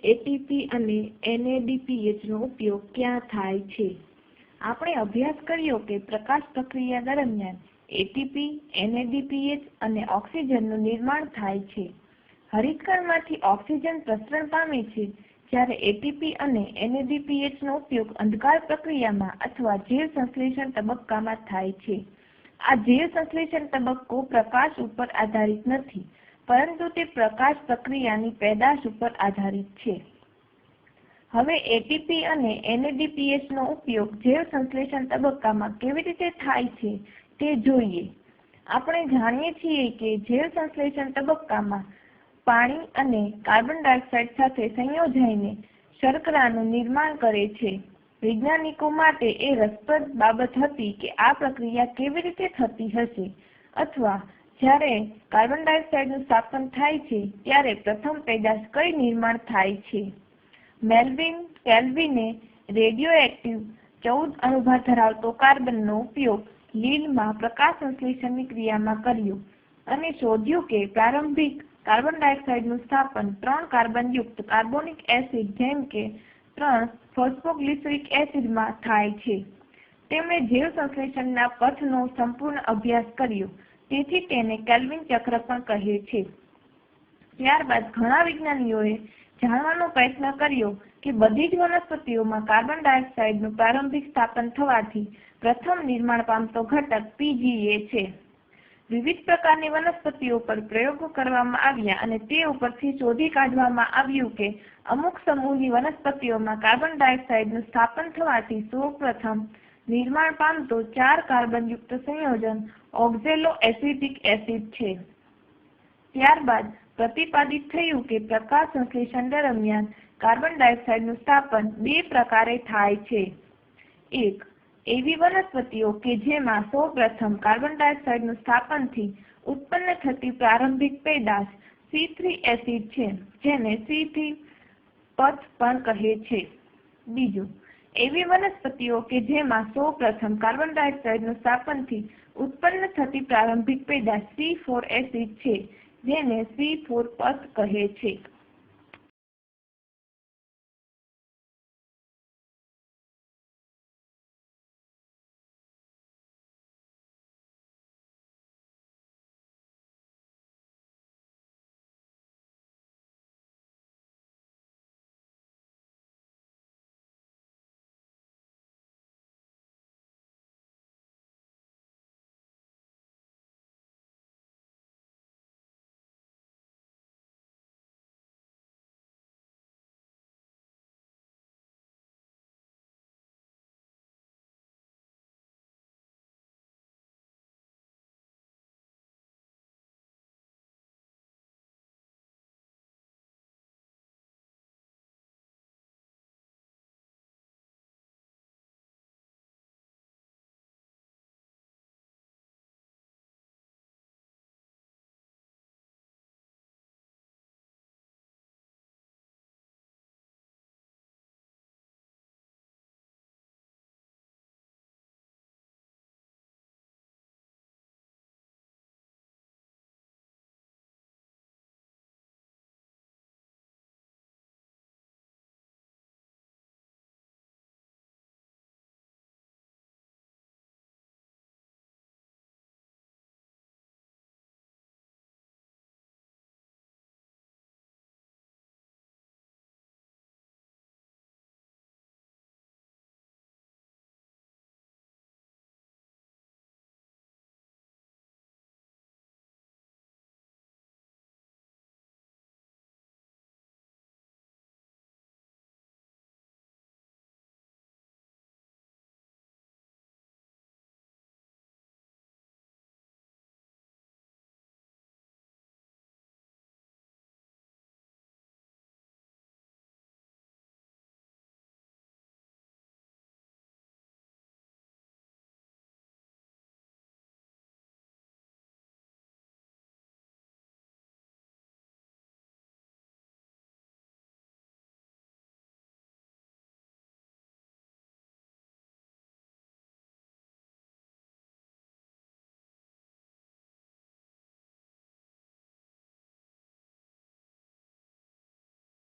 ATP અને એનએડીપીએચ નો ઉપયોગ ક્યાં થાય છે? આપણે અભ્યાસ કર્યો કે પ્રકાશ પ્રક્રિયા દરમિયાન એટીપી, એનએડીપીએચ અને ઓક્સિજનનું નિર્માણ થાય છે. હરિતકણમાંથી ઓક્સિજન પ્રસરણ પામે છે, જ્યારે એટીપી અને એનએડીપીએચ નો ઉપયોગ અંધકાર પ્રક્રિયામાં અથવા જૈવ સંશ્લેષણ તબક્કામાં થાય છે. આ જૈવ સંશ્લેષણ તબક્કો પ્રકાશ ઉપર આધારિત નથી, પરંતુ તે પ્રકાશ પ્રક્રિયાની પેદાશ ઉપર આધારિત છે. હવે એટીપી અને એનએડીપીએચ નો ઉપયોગ જૈવ સંશ્લેષણ તબક્કામાં કેવી રીતે થાય છે તે જોઈએ. આપણે જાણીએ છીએ કે જૈવ સંશ્લેષણ તબક્કામાં પાણી અને કાર્બન ડાયોક્સાઇડ સાથે સંયોજાઈને શર્કરાનું નિર્માણ કરે છે. વૈજ્ઞાનિકો માટે એ રસપ્રદ બાબત હતી કે આ પ્રક્રિયા કેવી રીતે થતી હશે, અથવા જ્યારે કાર્બન ડાયોક્સાઇડનું સ્થાપન થાય છે ત્યારે પ્રથમ પેદાશ કઈ નિર્માણ થાય છે. મેલ્વિન કેલ્વિને રેડિયોએક્ટિવ 14 અણુભાર ધરાવતો કાર્બનનો ઉપયોગ લીલમાં પ્રકાશ સંશ્લેષણની ક્રિયામાં કર્યો અને શોધ્યું કે પ્રારંભિક કાર્બન ડાયોક્સાઇડનું સ્થાપન 3 કાર્બનયુક્ત કાર્બોનિક એસિડ જેમ કે 3 ફોસ્ફોગ્લિસરિક એસિડમાં થાય છે. તેમણે જૈવ સંશ્લેષણના પથનો સંપૂર્ણ અભ્યાસ કર્યો, તેથી તેને કેલ્વિન ચક્ર પણ કહે છે. ત્યારબાદ ઘણા વિજ્ઞાનીઓએ જાણવાનો પ્રયત્ન કર્યો કે બધી જ વનસ્પતિઓમાં કાર્બન ડાયોક્સાઇડનું પ્રારંભિક સ્થાપન થવાથી પ્રથમ નિર્માણ પામતો ઘટક પીજીએ છે. વિવિધ પ્રકારની વનસ્પતિઓ પર પ્રયોગો કરવામાં આવ્યા અને તે ઉપરથી શોધી કાઢવામાં આવ્યું કે અમુક સમૂહની વનસ્પતિઓમાં કાર્બન ડાયોક્સાઇડનું સ્થાપન થવાથી સૌપ્રથમ નિર્માણ પામતો 4 કાર્બનયુક્ત સંયોજન ઓક્ઝેલોએસિટિક એસિડ છે. ત્યારબાદ પ્રતિપાદિત થયું કે પ્રકાશ સંશ્લેષણ દરમિયાન કાર્બન ડાયોક્સાઇડનું સ્થાપન 2 પ્રકારે થાય છે. એક, એવી વનસ્પતિઓ કે જેમાં સૌપ્રથમ કાર્બન ડાયોક્સાઇડનું સ્થાપનથી ઉત્પન્ન થતી પ્રારંભિક પેદાશ C3 એસિડ છે, જેને C3 પથ પણ કહે છે. બીજું, એવી વનસ્પતિઓ કે જેમાં સૌપ્રથમ કાર્બન ડાયોક્સાઇડનું સ્થાપનથી ઉત્પન્ન થતી પ્રારંભિક પેદાશ C4 એસિડ છે, જેને C4 પથ કહે છે.